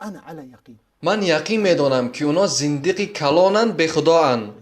أنا على يقين. من یقین میدانم که اونا زندگی کلانند به خدا اند.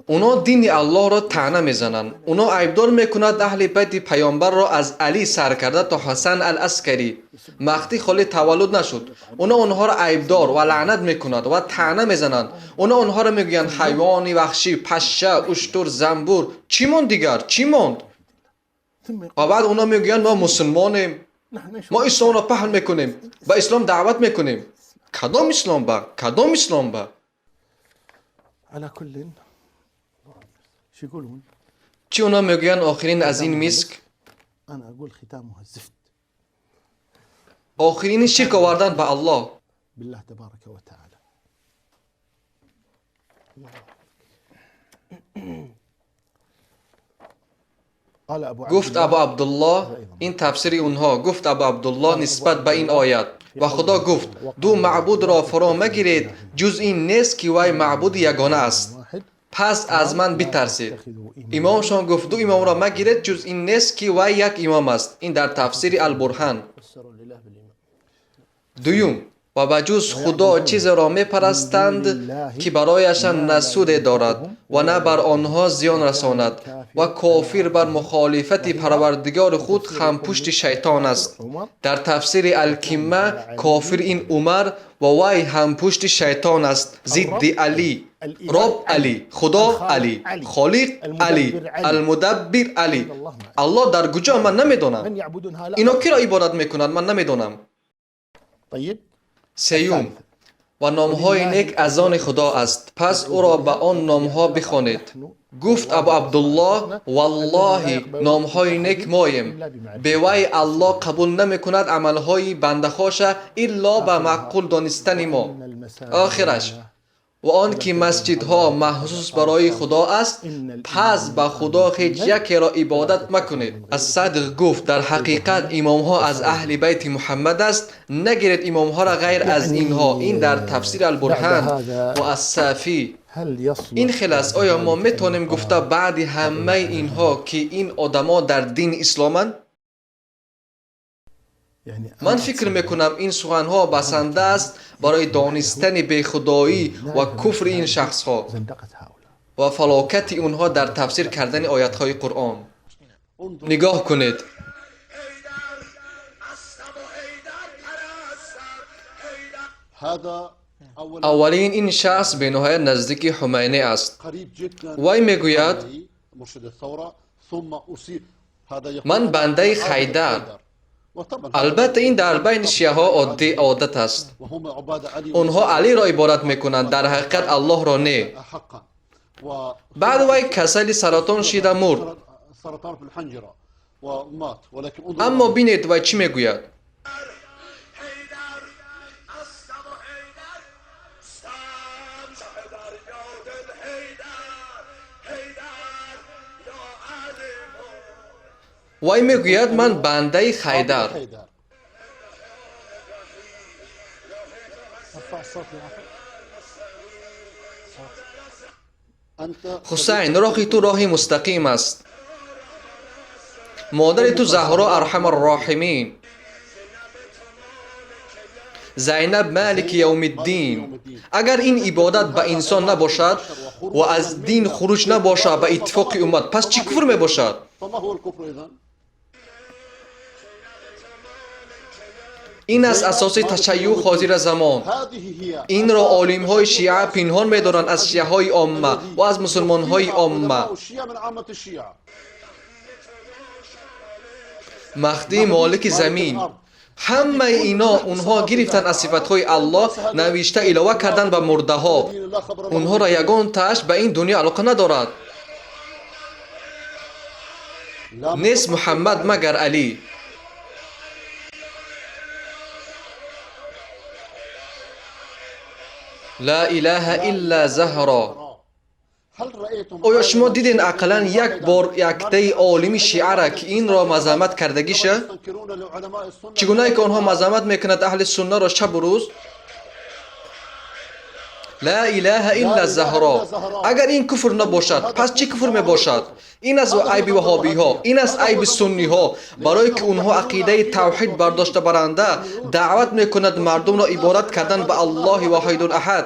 اونا دین الله را طعنه میزنند. اونا عیبدار میکنند اهل بیت پیامبر را از علی سر کرده تا حسن العسکری مقتی خالی تولد نشد. اونا اونها را عیبدار و لعنت میکنند و طعنه میزنند. اونا اونها را میگویند حیوانی وحشی، پشه، اشتر، زنبور. چی موند دیگر؟ چی موند؟ و بعد اونا میگویند ما مسلمانیم، ما اسلام را پهن میکنیم، به اسلام دعوت میکنیم. کدام اسلام با؟ کدام اسلام با؟ على كل شو يقولون؟ چی اونا میگویند آخرین از این مسک؟ أنا أقول ختامها الزفت آخرین شرک آوردن به الله. بالله تبارك وتعالى. قال أبو عبد گفت ابو عبدالله، این تفسیر اونها. گفت ابو عبدالله نسبت به این آیت و خدا گفت دو معبود را فرا مگیرید جز این نیست که وی معبود یگانه است، پس از من بترسید. امامشان گفت دو امام را مگیرید جز این نیست که وی یک امام است. این در تفسیر البرهان. دوم، و بجز خدا چیز را می پرستند که برایشان نه سود دارد و نه بر آنها زیان رساند و کافر بر مخالفت پروردگار خود همپشت شیطان است. در تفسیر الکمه کافر این عمر و وی همپشت شیطان است. ضد علی، رب علی، خدا علی، خالق علی، المدبر علی. الله در کجا؟ من نمیدونم. اینا کی را عبادت میکنند؟ من نمیدونم. طيب سیوم، و نامهای نیک از آن خدا است، پس او را به آن نامها بخوانید. گفت ابو عبدالله والله نامهای نیک مایم، به وی الله قبول نمی کند عملهای بندخوش الا به معقول دانستن ما. آخرش، و آن که مسجدها مخصوص برای خدا است، پس به خدا هیچ یکی را عبادت مکنید. از صدق گفت در حقیقت امام ها از اهل بیت محمد است، نگیرید امام ها را غیر از اینها. این در تفسیر البرهان. و از صافی این خلاص، آیا ما میتونیم گفته بعد همه اینها که این آدما در دین اسلامند؟ من فکر میکنم این سخنها بسنده است برای دانستن بیخدایی و کفر این شخصها و فلاکت اونها در تفسیر کردن آیاتهای قرآن. نگاه کنید. اولین این شخص به نهایت نزدیک خمینی است. وی میگوید من بنده خیدر. البته این در بین شیعه ها عادت است. اونها علی را عبادت میکنند، در حقیقت الله را نه. بعد وی کسل سرطان شده مرد. اما بینید وی چی میگوید. وی میگوید من بنده خیدر. حسین، راه تو راه مستقیم است. مادر تو زهرا ارحم الراحمین، زینب مالک یوم الدین. اگر این عبادت به انسان نباشد و از دین خروج نباشد به اتفاق امت، پس چی کفر میباشد؟ این از اساس تشیع حاضر زمان. این را عالم های شیعه پنهان می‌دارند از شیعه های عامه و از مسلمان های عامه. مهدی مالک زمین، همه اینا اونها گرفتن از صفتهای الله، نوشته علاوه کردن به مرده ها. اونها را یگان تاش به این دنیا علاقه ندارد. نیست محمد مگر علی. لا اله الا زهرا. آیا شما دیدین اقلا یک بار یک دی عالمی شیعه را که این را مذمت کردگیشه؟ چگونه که آنها مذمت میکند اهل سنت را شب و روز؟ لا اله الا الزهرا. اگر این کفر نباشد پس چه کفر می باشد؟ این از عیب وهابی ها، این از عیب سنی ها، برای که اونها عقیده توحید برداشته برنده دعوت میکند مردم را عبادت کردن به الله واحد الاحد.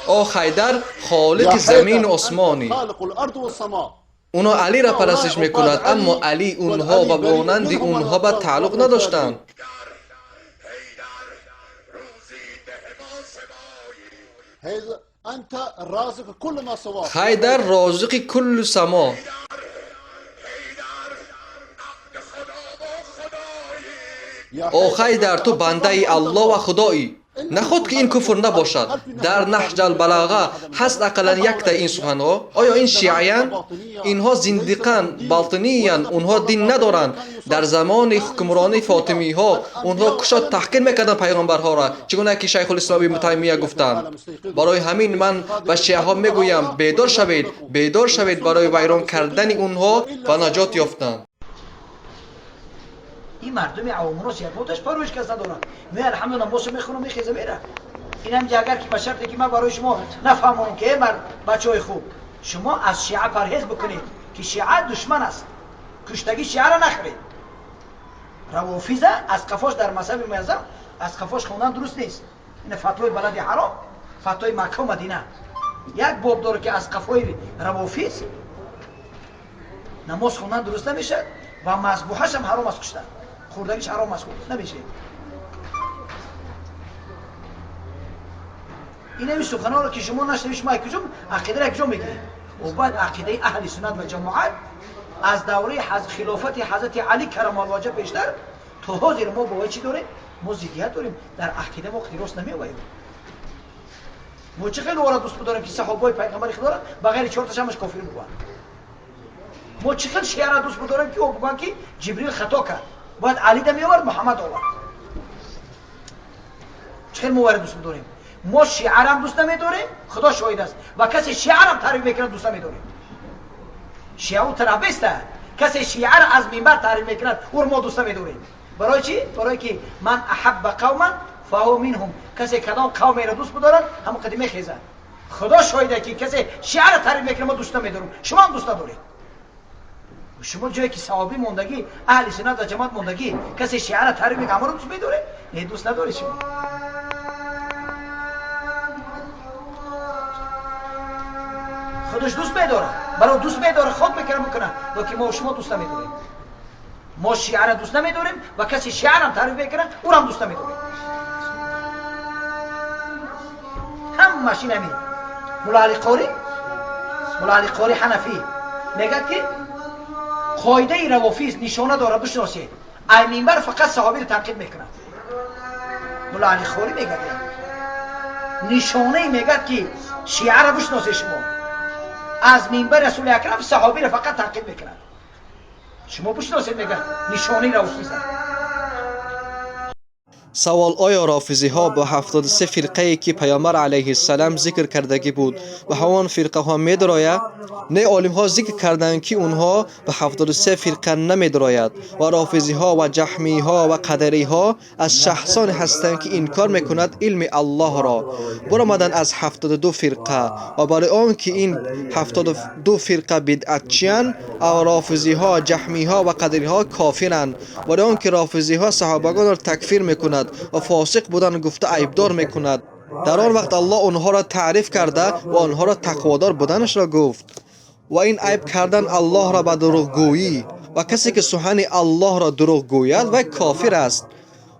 او خیدر خالق زمین و آسمانی. خالق الارض والسماء. اونا علی را پرستش میکند، اما علی اونها و مانند اونها به تعلق نداشتند. انت رازق كل ما سواه. خیدر رازق کل سما. او خیدر تو بنده ای الله و خدایی. نخود که این کفر نباشد. در نهج البلاغه هست اقلا یک تا این سخن ها. آیا این شیعیان؟ اینها زندقان، باطنیان، اونها دین ندارند. در زمان حکمرانی فاطمی ها اونها کشات تحقیر میکردن پیغمبرها را، چگونه که شیخ الاسلام ابن تیمیه گفتند. برای همین من به شیعه ها میگویم بیدار شوید، بیدار شوید برای ویران کردن اونها و نجات یافتن. این مردم عوامونو سیافتش پروش کس ندارن. می الحمدلله نماز میخونه میخیزه میره. این هم اگر که به شرطی که من برای شما نفهمونم که مرد بچهای خوب شما از شیعه پرهیز بکنید که شیعه دشمن است. کشتگی شیعه را نخرید. روافیزه از قفاش در مذهب معظم از قفاش خوندن درست نیست. این فتوای بلد حرام، فتوای مکه و مدینه. یک باب داره که از قفای روافیز نماز خوندن درست نمیشه و مذبوحش هم حرام است کشتن. خوردگیش حرام است نمیشه. این همی سخنان رو که شما نشنوید شما کجا عقیده را کجا میگیرید؟ و بعد عقیده اهل سنت و جماعت از دوره خلافت حضرت علی کرم الله وجهه پیشتر تا حاضر ما با چی داریم؟ ما ضدیت داریم. در عقیده ما درست نمیآییم. ما چه خیلی اورا دوست داریم که صحابه پیغمبر خدا را بغیر 4 تاش همش کافر بودن. ما چه خیلی شیعه را دوست داریم که او بگن که جبریل خطا کرد. باید علی دمی آورد محمد آورد. چه خیلی موارد دوست داریم. ما شیعه را هم دوست نمی‌داریم، خدا شاهد است. و کسی شیعه را هم تعریف میکنه دوست نمی‌داریم. شیعه او ترابیست است. کسی شیعه را از منبر تعریف میکنه او ما دوست نمی‌داریم. برای چی؟ برای که من احب قوما فهو منهم. کسی کدام قومی را دوست بدارن هم قدیمه خیزه. خدا شاهده که کسی شیعه را تعریف میکنه ما دوست نمی‌داریم. شما هم دوست ندارید. شما جایی که صحابی موندگی، اهل سنت و جماعت موندگی، کسی شیعه را تعریف میکنه رو دوست می‌داره؟ نه دوست نداری شما. خودش دوست می‌داره. برای دوست می‌داره خود میکنه که ما شما دوست نمی‌داریم. ما شیعه را دوست نمی‌داریم و کسی شیعه را تعریف میکنه او را هم دوست نمی‌داریم. هم ماشین همین. مولا علی قاری حنفی میگه که قاعده روافیز نشانه داره بشناسید. ای منبر فقط صحابی رو تنقید میکنه. مولا علی قاری میگه نشانه میگه که شیعه را بشناسید شما. از منبر رسول اکرم صحابی رو فقط تنقید میکنه. شما بشناسید میگه نشانه روافیزه. سوال: آیا رافضی ها با 73 فرقه ای که پیامبر علیه السلام ذکر کردگی بود و همان فرقه ها می درآید؟ نه، عالم ها ذکر کردند که اونها به 73 فرقه نمی درآید و رافضی ها و جهمی ها و قدری ها از شخصان هستند که انکار میکند علم الله را. برآمدند از 72 فرقه و برای آن که این 72 فرقه بدعتچیان او رافضی ها، جهمی ها و قدری ها کافرند. برای آن که رافضی ها صحابگان را تکفیر میکند و فاسق بودن گفته عیبدار میکند. در آن وقت الله آنها را تعریف کرده و آنها را تقوادار بودنش را گفت. و این عیب کردن الله را به دروغ گویی و کسی که سخن الله را دروغ گوید و کافر است.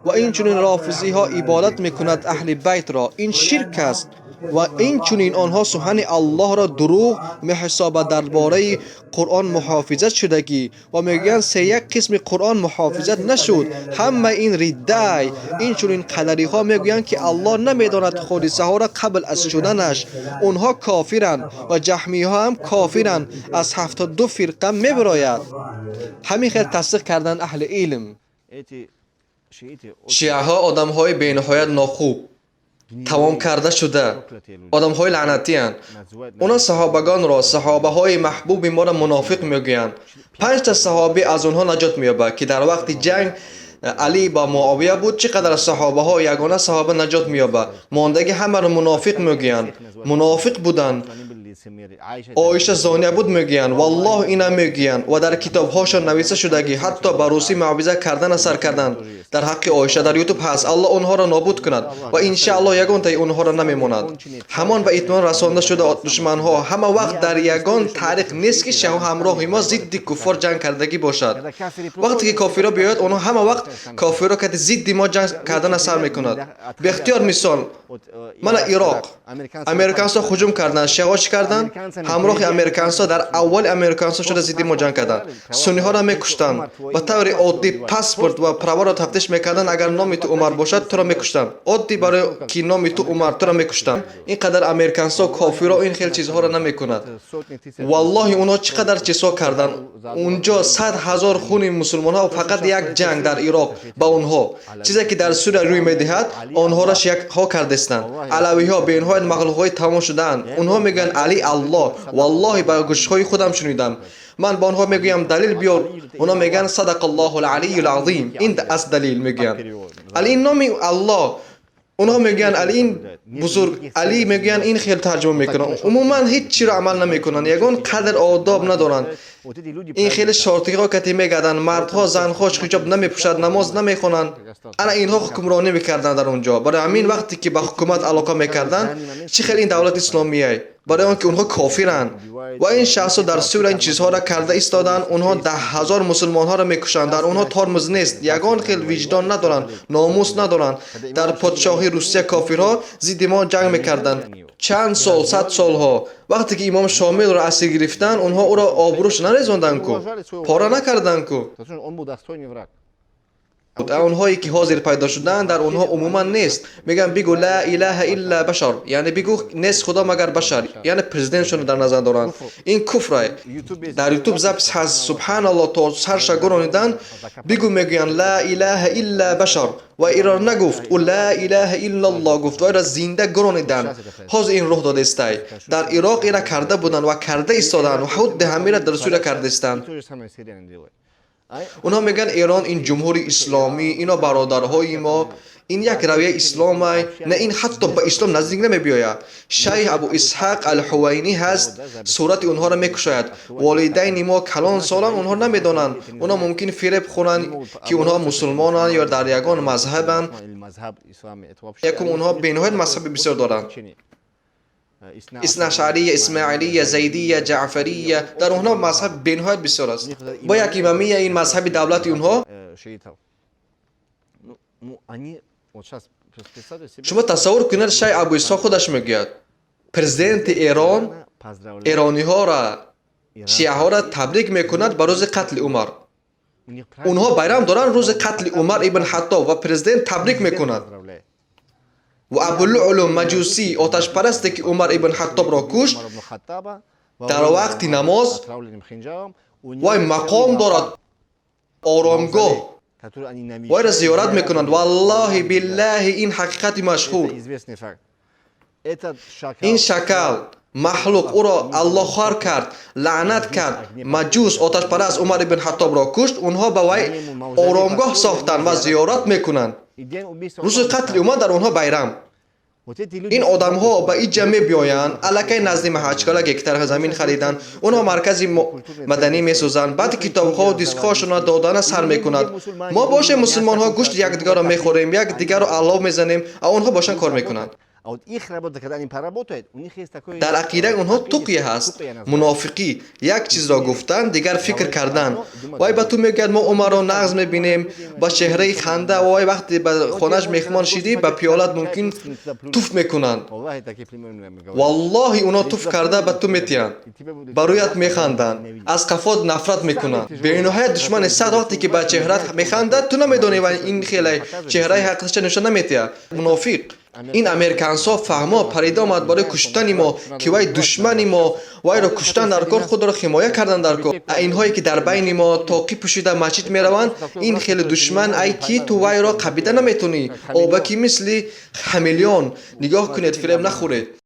و این چنین رافضی ها عبادت میکند اهل بیت را، این شرک است. و این چنین آنها سخن الله را دروغ میحسابد درباره قرآن محافظت شدگی و میگویند 3 قسم قرآن محافظت نشد، همه این ردای. این چنین قدری ها میگویند که الله نمیداند حادثه ها را قبل از شدنش. اونها کافرند و جهمی ها هم کافرند. از 72 فرقه میبراید. همین خیلی تصدیق کردن اهل علم. شیعه ها آدم های بی نهایت ناخوب، تمام کرده شده، آدم های لعنتی هستند. اونا صحابگان را، صحابه های محبوب ما را منافق میگویند. 5 تا صحابی از اونها نجات مییابد که در وقت جنگ علی با معاویه بود چقدر صحابه ها یگانه صحابه نجات مییابه ماندگی همه رو منافق میگویند منافق بودن عایشه زانیه بود میگویند والله اینا میگویند و در کتاب هاشون نوشته شدگی حتی به روسی معاوضه کردن اثر کردند در حق عایشه در یوتیوب هست الله اونها را نابود کند و ان شاء الله یگان تا اونها را نمیماند همان به اطمینان رسانده شده دشمن ها همه وقت در یگان تاریخ نیست که شاه همراه ما ضد کفار جنگ کردگی باشد وقتی که کافرها بیاید اونها همه وقت کافرها که ضد ما جنگ کردن اثر میکند به اختیار مثال من عراق امریکانسا هجوم کردند شاه چی کردند همراه امریکانسا در اول امریکانسا شده ضد ما جنگ کردند سنی ها را میکشتند به طور عادی پاسپورت و پروا را تفتیش میکردند اگر نام تو عمر باشد تو را میکشتند عادی برای کی نام تو عمر تو را میکشتند اینقدر امریکانسا کافرها این خیلی چیزها را نمیکند والله اونها چقدر چیزها کردند اونجا 100,000 خون مسلمان ها و فقط یک جنگ در عراق با اونها چیزی که در سوریه روی میدهد آنها را یک ها کردستند علوی ها به اینها مغلوب های تمام شدند اونها میگن علی الله والله با گوش های خودم شنیدم من با آنها میگویم دلیل بیار اونا میگن صدق الله العلی العظیم این از دلیل میگن علی نام الله اونها میگن علی این بزرگ علی میگن این خیلی ترجمه میکنن عموما هیچ چی را عمل نمیکنن یگان قدر آداب ندارن این خیلی شرطی ها که میگردن مردها زنها حجاب نمیپوشد نماز نمیخونن انا اینها حکمرانی میکردن در اونجا برای همین وقتی که به حکومت علاقه میکردن چه خیلی این دولت اسلامیه برای آنکه اونها کافرن و این شخصا در سوریه این چیزها را کرده ایستادن اونها 10,000 مسلمان ها را میکشند در اونها ترمز نیست یگان خیلی وجدان ندارن ناموس ندارن در پادشاهی روسیه کافرها ضد ما جنگ میکردن چند سال 100 سال ها وقتی که امام شامل را اسیر گرفتن اونها او را آبروش نریزوندن کو پاره نکردن کو اونهایی که حاضر پیدا شدن در اونها عموما نیست میگن بگو لا اله الا بشر یعنی بگو نیست خدا مگر بشر یعنی پرزیدنتشون در نظر دارن این کفره در یوتیوب ضبط هست سبحان الله تا سرش گرانیدن بگو میگن لا اله الا بشر و ایران نگفت او لا اله الا الله گفت و ایران زنده گرانیدن حاضر این روح داده است در عراق ایران کرده بودن و کرده ایستادن و حد همه را در سوریه کرده استند اونها میگن ایران این جمهوری اسلامی اینا برادرهای ما این یک رویه اسلام نه این حتی به اسلام نزدیک نمیبیاید شیخ ابو اسحاق الحوینی هست صورت اونها را میکشاید والدین ما کلان سالان اونها نمیدانند اونها ممکن فریب خورند که اونها مسلمانند یا در یگان مذهبند یکم اونها بینهای مذهب بسیار دارند اثناعشریه اسماعیلیه زیدیه جعفریه در اونها مذهب بینهای بسیار است با یک امامیه این مذهب دولت اونها شما تصور کنید شیخ ابو اسحاق خودش میگوید پرزیدنت ایران ایرانی ها را شیعه ها را تبریک میکند به روز قتل عمر اونها بیرام دارن روز قتل عمر ابن خطاب و پرزیدنت تبریک میکند و ابوالعلو مجوسی آتش پرستی که عمر ابن خطاب را کشت در وقت نماز و مقام دارد آرامگاه و را زیارت میکنند والله بالله این حقیقت مشهور این شکل مخلوق او را الله خوار کرد لعنت کرد مجوس آتش پرست عمر ابن خطاب را کشت اونها به وی آرامگاه ساختند و زیارت میکنند روز قتل عمر در اونها بیرام این آدم ها به این جمع بیایند الکی نزد محاجکالا یک طرح زمین خریدن اونها مرکز مدنی میسازند بعد کتاب ها و دیسک هاشون دادن سر میکند ما باشه مسلمان ها گوشت یک دیگر را میخوریم یک دیگر را علاو میزنیم اونها باشن کار میکنند در عقیده اونها توقیه هست منافقی یک چیز را گفتن دیگر فکر کردن وای به تو میگد ما عمر را نغز میبینیم با چهره خنده وای وقتی به خانهش میخمان شدی به پیالت ممکن توف میکنند والله اونا توف کرده به تو میتیند برویت میخندند از قفات نفرت میکنند به نهایت دشمن صد وقتی که به چهرت میخندد تو نمیدونی و این خیلی چهره حقیقتش نشان نمیتیه منافق این امریکانسا فهما پرید آمد برای کشتن ما که وای دشمنی ما وای را کشتن در کار خود را حمایت کردن در کار اینهایی که در بین ما تاقی پوشیده مسجد میروند این خیلی دشمن ای کی تو وای را قبیده نمیتونی آبکی مثل خمیلیون نگاه کنید فریب نخورید